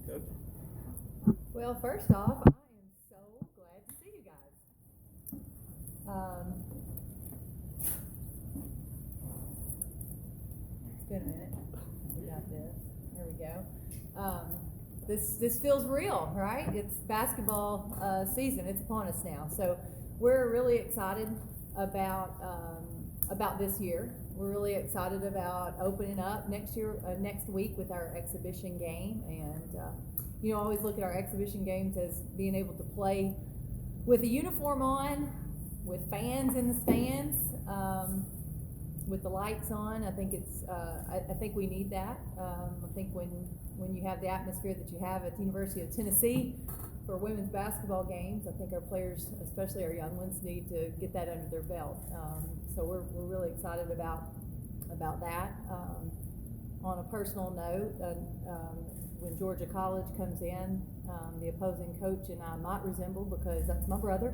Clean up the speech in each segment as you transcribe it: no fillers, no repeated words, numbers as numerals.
Coach? Well, first off, I am so glad to see you guys. It's been a minute. We got this. There we go. This feels real, right? It's basketball season. It's upon us now. So we're really excited about this year. We're really excited about opening up next week with our exhibition game, and I always look at our exhibition games as being able to play with a uniform on, with fans in the stands, with the lights on. I think I think we need that. I think when you have the atmosphere that you have at the University of Tennessee for women's basketball games, I think our players, especially our young ones, need to get that under their belt. So we're really excited about that. On a personal note, when Georgia College comes in, the opposing coach and I might resemble because that's my brother,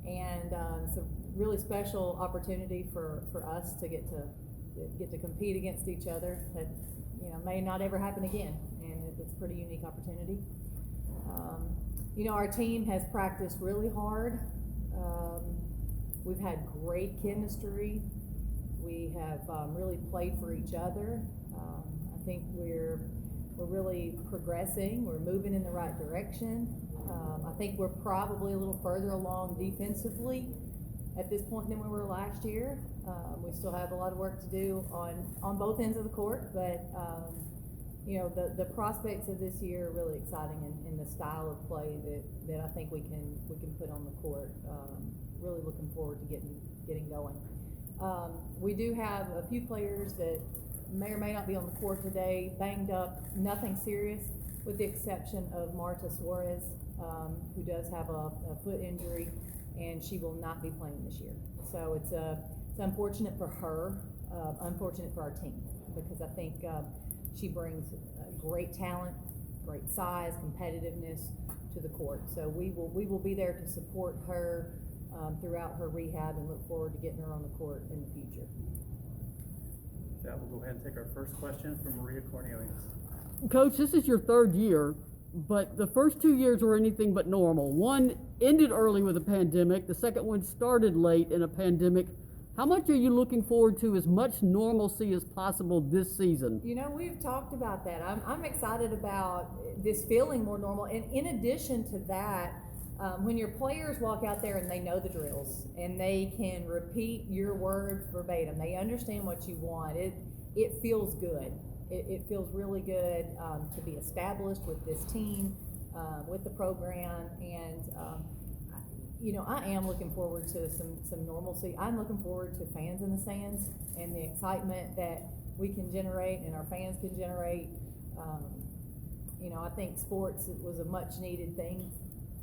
and it's a really special opportunity for us to get to compete against each other. That may not ever happen again, and it's a pretty unique opportunity. Our team has practiced really hard. We've had great chemistry. We have really played for each other. I think we're really progressing. We're moving in the right direction. I think we're probably a little further along defensively at this point than we were last year. We still have a lot of work to do on both ends of the court, but the prospects of this year are really exciting in the style of play that I think we can put on the court. Really looking forward to getting going. We do have a few players that may or may not be on the court today, banged up, nothing serious, with the exception of Marta Suarez, who does have a foot injury, and she will not be playing this year. So it's unfortunate for her, unfortunate for our team, because I think she brings great talent, great size, competitiveness to the court. So we will be there to support her throughout her rehab and look forward to getting her on the court in the future. Yeah, we'll go ahead and take our first question from Maria Cornelius. Coach, this is your third year, but the first 2 years were anything but normal. One ended early with a pandemic. The second one started late in a pandemic. How much are you looking forward to as much normalcy as possible this season? We've talked about that. I'm excited about this feeling more normal. And in addition to that, when your players walk out there and they know the drills and they can repeat your words verbatim, they understand what you want, it feels good. It feels really good to be established with this team, with the program, and I am looking forward to some normalcy. I'm looking forward to fans in the stands and the excitement that we can generate and our fans can generate. I think sports was a much needed thing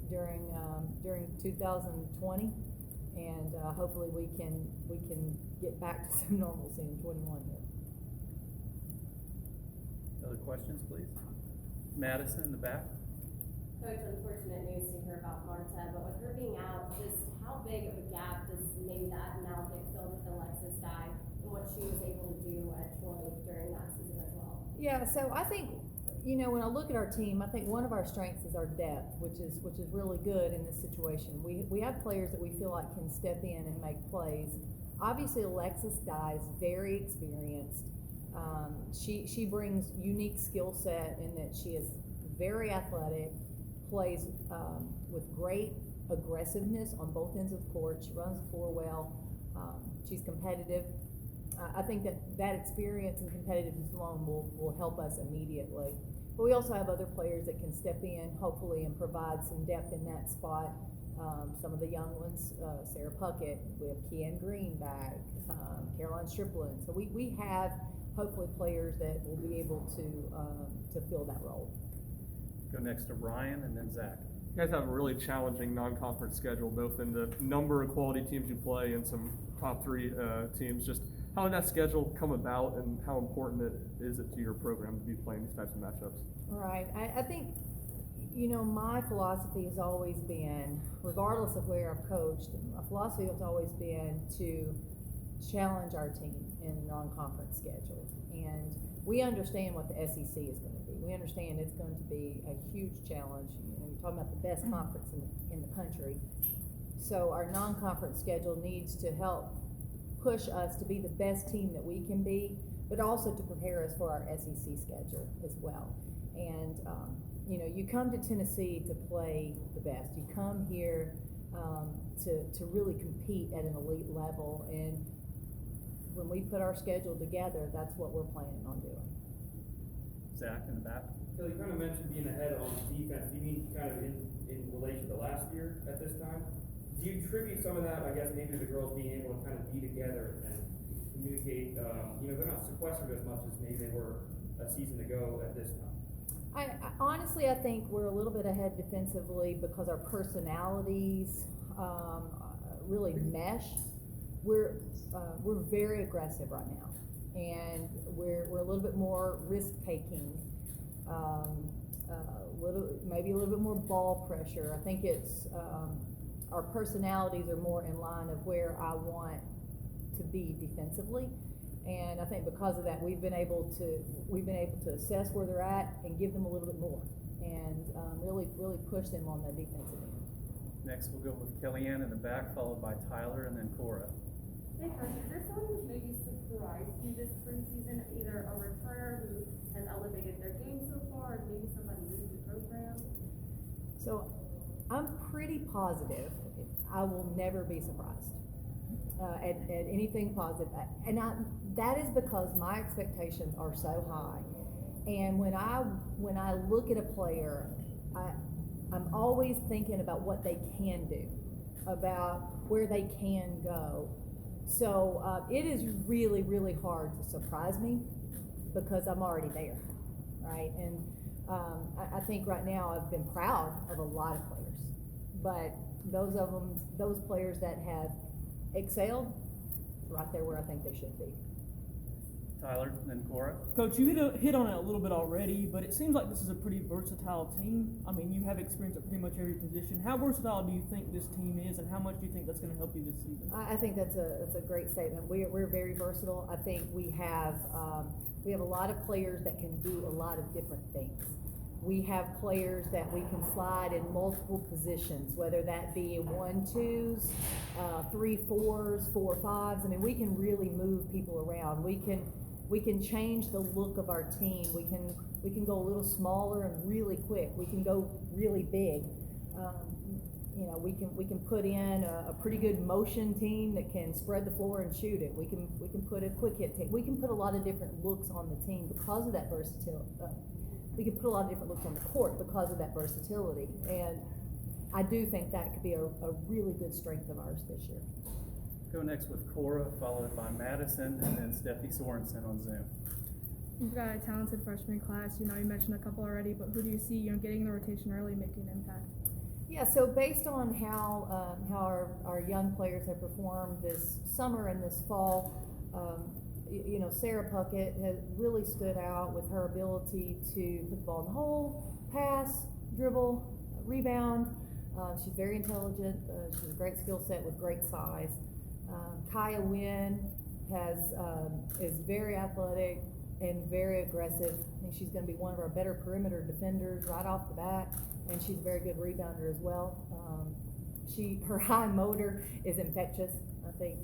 during 2020, and hopefully we can get back to some normalcy in 21 here. Other questions, please? Madison in the back. Coach, unfortunate news to hear about Marta, but with her being out, just how big of a gap does maybe that now get filled with Alexis Dye and what she was able to do at Troy during that season as well? Yeah, so I think, when I look at our team, I think one of our strengths is our depth, which is really good in this situation. We have players that we feel like can step in and make plays. Obviously, Alexis Dye is very experienced. She brings unique skill set in that she is very athletic, plays with great aggressiveness on both ends of the court. She runs the floor well. She's competitive. I think that experience and competitiveness alone will help us immediately. But we also have other players that can step in, hopefully, and provide some depth in that spot. Some of the young ones, Sarah Puckett, we have Kean Green back, Caroline Striplin. So we have hopefully players that will be able to fill that role. Go next to Ryan and then Zach. You guys have a really challenging non-conference schedule, both in the number of quality teams you play and some top three teams. Just how did that schedule come about, and how important is it to your program to be playing these types of matchups? Right. I think, my philosophy has always been, regardless of where I've coached, my philosophy has always been to challenge our team in a non-conference schedule. And we understand what the SEC is going to be. We understand it's going to be a huge challenge. You know, you're talking about the best conference in the country. So our non-conference schedule needs to help push us to be the best team that we can be, but also to prepare us for our SEC schedule as well. And, you know, you come to Tennessee to play the best. You come here to really compete at an elite level. And when we put our schedule together, that's what we're planning on doing. Zach in the back. Kellie, you kind of mentioned being ahead on defense. Do you mean kind of in relation to last year at this time? Do you attribute some of that, I guess, maybe to the girls being able to kind of be together and communicate? You know, they're not sequestered as much as maybe they were a season ago at this time. I honestly, I think we're a little bit ahead defensively because our personalities really mesh. We're very aggressive right now, and we're a little bit more risk taking, maybe a little bit more ball pressure. I think it's our personalities are more in line of where I want to be defensively. And I think because of that, we've been able to assess where they're at and give them a little bit more, and really push them on the defensive end. Next, we'll go with Kellyanne in the back, followed by Tyler, and then Cora. Hey, Coach, is there someone who's maybe surprised you this preseason, either a returner who has elevated their game so far, or maybe somebody new to the program? So I'm pretty positive I will never be surprised at anything positive, and that is because my expectations are so high. And when I look at a player, I'm always thinking about what they can do, about where they can go. So it is really, really hard to surprise me because I'm already there, right? And I think right now I've been proud of a lot of players, but those players that have excelled, right there where I think they should be. Tyler, and then Cora. Coach, you hit on it a little bit already, but it seems like this is a pretty versatile team. I mean, you have experience at pretty much every position. How versatile do you think this team is, and how much do you think that's going to help you this season? I think that's a great statement. We're very versatile. I think we have a lot of players that can do a lot of different things. We have players that we can slide in multiple positions, whether that be 1-2s, 3-4s, 4-5s. I mean, we can really move people around. We can change the look of our team. We can go a little smaller and really quick. We can go really big. You know, we can put in a pretty good motion team that can spread the floor and shoot it. We can put a quick hit team. We can put a lot of different looks on the team because of that versatility. We can put a lot of different looks on the court because of that versatility. And I do think that could be a really good strength of ours this year. Go next with Cora, followed by Madison, and then Steffi Sorensen on Zoom. You've got a talented freshman class. You know, you mentioned a couple already, but who do you see, you know, getting in the rotation early, making an impact? Yeah, so based on how our young players have performed this summer and this fall, you know, Sarah Puckett has really stood out with her ability to put the ball in the hole, pass, dribble, rebound. She's very intelligent. She has a great skill set with great size. Kaya Wynn is very athletic and very aggressive. I think she's going to be one of our better perimeter defenders right off the bat, and she's a very good rebounder as well. Her high motor is infectious. I think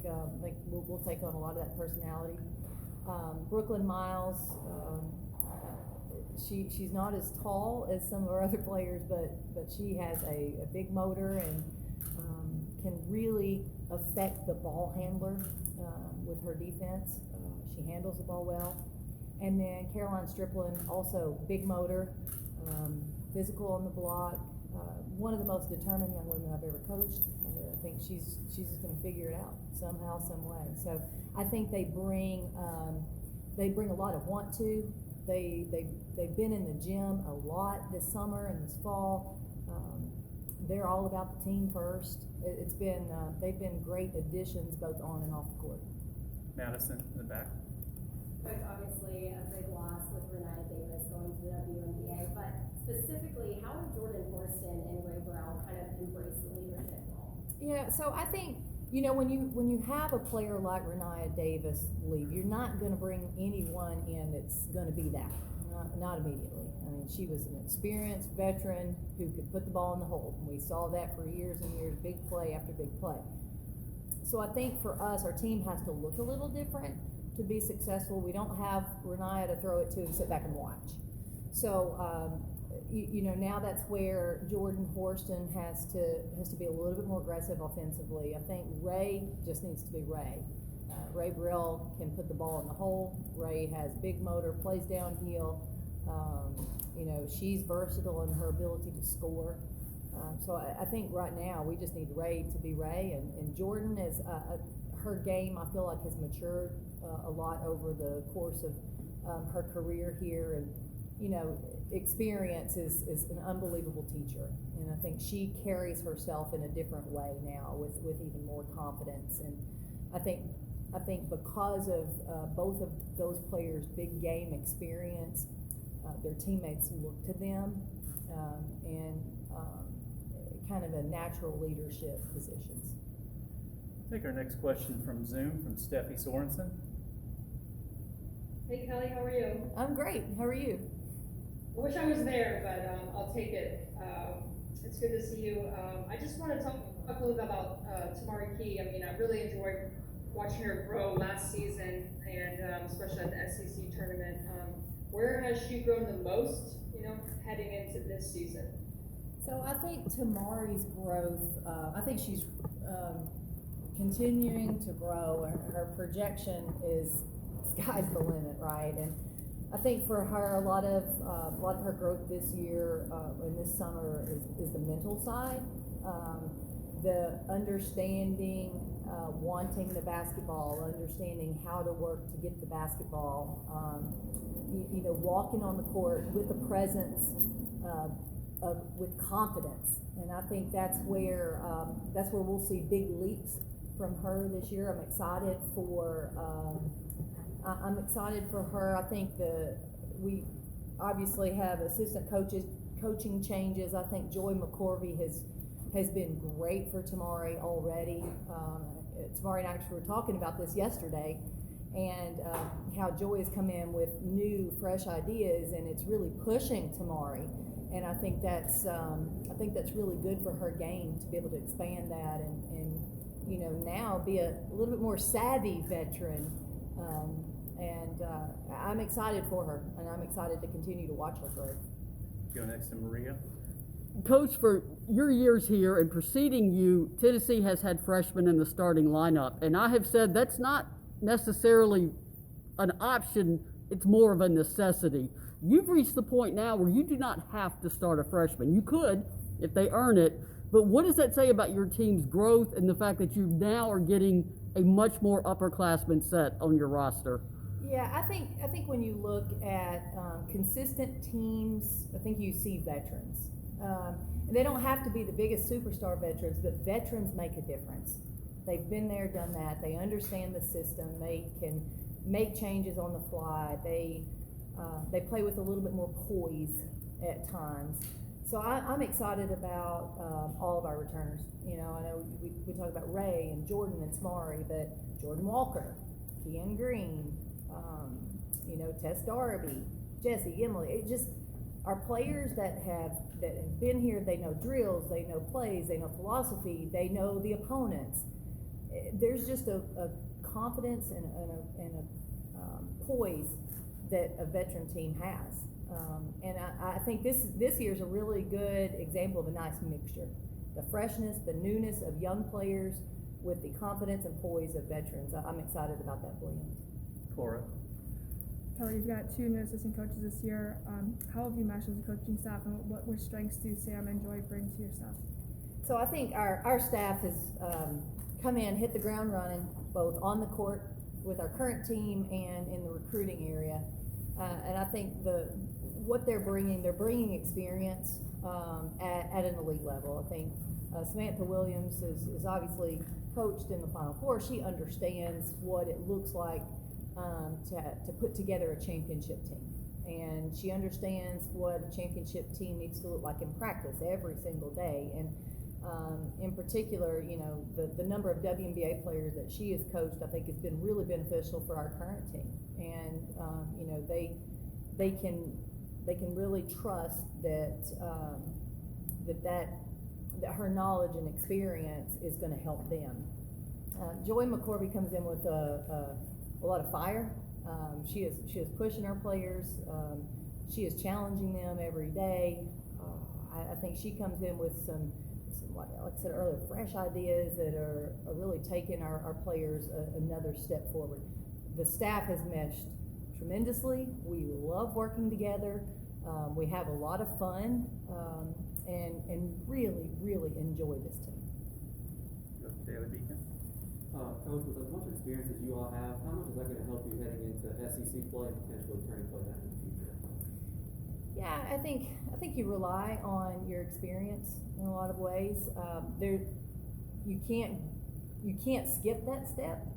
we'll take on a lot of that personality. Brooklyn Miles, she's not as tall as some of our other players, but she has a big motor and can really affect the ball handler with her defense. She handles the ball well. And then Caroline Striplin, also big motor, physical on the block, one of the most determined young women I've ever coached. I think she's just going to figure it out somehow, some way. So I think they bring a lot of want to. They've been in the gym a lot this summer and this fall. They're all about the team first. They've been great additions both on and off the court. Madison in the back. Coach, obviously a big loss with Renata Davis going to the WNBA, but specifically, how have Jordan Horston and Ray Burrell kind of embraced the leadership role? Yeah, so I think, you know, when you have a player like Renata Davis leave, you're not going to bring anyone in that's going to be that. Not immediately. I mean, she was an experienced veteran who could put the ball in the hole. And we saw that for years and years, big play after big play. So I think for us, our team has to look a little different to be successful. We don't have Renaya to throw it to and sit back and watch. So, now that's where Jordan Horston has to be a little bit more aggressive offensively. I think Ray just needs to be Ray. Ray Brill can put the ball in the hole. Ray has big motor, plays downhill. She's versatile in her ability to score. So I think right now we just need Ray to be Ray, and Jordan is her game. I feel like has matured a lot over the course of her career here, and experience is an unbelievable teacher, and I think she carries herself in a different way now with even more confidence. And I think because of both of those players' big game experience, their teammates look to them and kind of a natural leadership positions. Take our next question from Zoom from Steffi Sorensen. Hey Kelly, how are you? I'm great. How are you? I wish I was there, but I'll take it. It's good to see you. I just want to talk a little bit about Tamara Key. I mean, I really enjoyed watching her grow last season, and especially at the SEC tournament. Where has she grown the most, heading into this season? So I think Tamari's growth, I think she's continuing to grow. Her projection is sky's the limit, right? And I think for her, a lot of her growth this year and this summer is the mental side, the understanding, wanting the basketball, understanding how to work to get the basketball, walking on the court with a presence, with confidence. And I think that's where we'll see big leaps from her this year. I'm excited for her. I think we obviously have assistant coaching changes. I think Joy McCorvey has been great for Tamari already. Tamari and I actually were talking about this yesterday, and how Joy has come in with new, fresh ideas, and it's really pushing Tamari. And I think that's really good for her game to be able to expand that and now be a little bit more savvy veteran. I'm excited for her, and I'm excited to continue to watch her grow. Go next to Maria. Coach, for your years here and preceding you, Tennessee has had freshmen in the starting lineup, and I have said that's not necessarily an option, it's more of a necessity. You've reached the point now where you do not have to start a freshman. You could if they earn it, but what does that say about your team's growth and the fact that you now are getting a much more upperclassmen set on your roster? Yeah, I think when you look at consistent teams, I think you see veterans. And they don't have to be the biggest superstar veterans, but veterans make a difference. They've been there, done that. They understand the system. They can make changes on the fly. They play with a little bit more poise at times. So I'm excited about all of our returners. I know we talk about Ray and Jordan and Tamari, but Jordan Walker, Kean Green, Tess Darby, Jesse, Emily. It just our players that have been here. They know drills, they know plays, they know philosophy, they know the opponents. There's just a confidence and a poise that a veteran team has. And I think this year's a really good example of a nice mixture. The freshness, the newness of young players with the confidence and poise of veterans. I'm excited about that blend. Cora. Kelly, you've got 2 new assistant coaches this year. How have you meshed as a coaching staff, and what strengths do Sam and Joy bring to your staff? So I think our staff has come in, hit the ground running, both on the court with our current team and in the recruiting area. And I think what they're bringing experience at an elite level. I think Samantha Williams is obviously coached in the Final Four. She understands what it looks like to put together a championship team. And she understands what a championship team needs to look like in practice every single day. And in particular, the number of WNBA players that she has coached, I think has been really beneficial for our current team. And, they can really trust that, that her knowledge and experience is gonna help them. Joy McCorvey comes in with a lot of fire. She is pushing our players. She is challenging them every day. I think she comes in with some like I said earlier, fresh ideas that are really taking our players another step forward. The staff has meshed tremendously. We love working together. We have a lot of fun, and really, really enjoy this team. Daily Beacon. Coach, with as much experience as you all have, how much is that going to help you heading into SEC play and potentially turning play that in the future? Yeah, I think you rely on your experience in a lot of ways. You can't skip that step.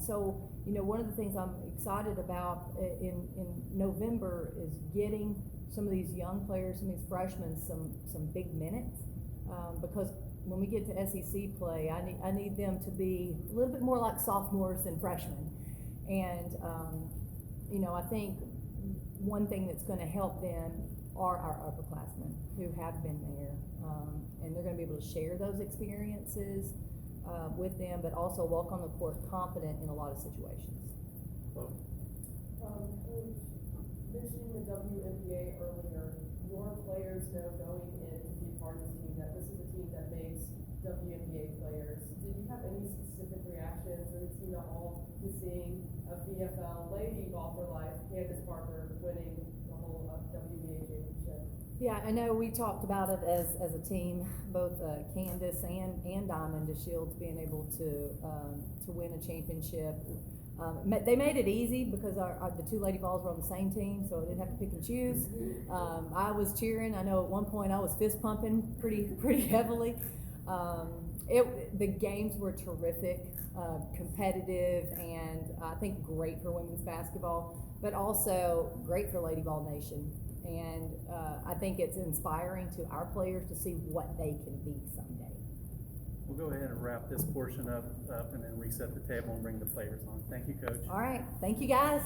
So one of the things I'm excited about in November is getting some of these young players, some of these freshmen, some big minutes, because when we get to SEC play, I need them to be a little bit more like sophomores than freshmen, and I think one thing that's going to help them are our upperclassmen who have been there, and they're going to be able to share those experiences with them, but also walk on the court confident in a lot of situations. Chloe. Coach, mentioning the WNBA earlier, your players know going in to be a part of this team that this is a team that makes WNBA players. Did you have any specific reactions or the team at all to seeing a VFL Lady Vols for Life, Candace Parker, winning the whole WNBA championship? Yeah, I know we talked about it as a team, both Candace and Diamond DeShields being able to win a championship. They made it easy because the two Lady Vols were on the same team, so I didn't have to pick and choose. I was cheering. I know at one point I was fist pumping pretty heavily. The games were terrific, competitive, and I think great for women's basketball, but also great for Lady Vol Nation. And I think it's inspiring to our players to see what they can be someday. We'll go ahead and wrap this portion up and then reset the table and bring the players on. Thank you, Coach. All right. Thank you, guys.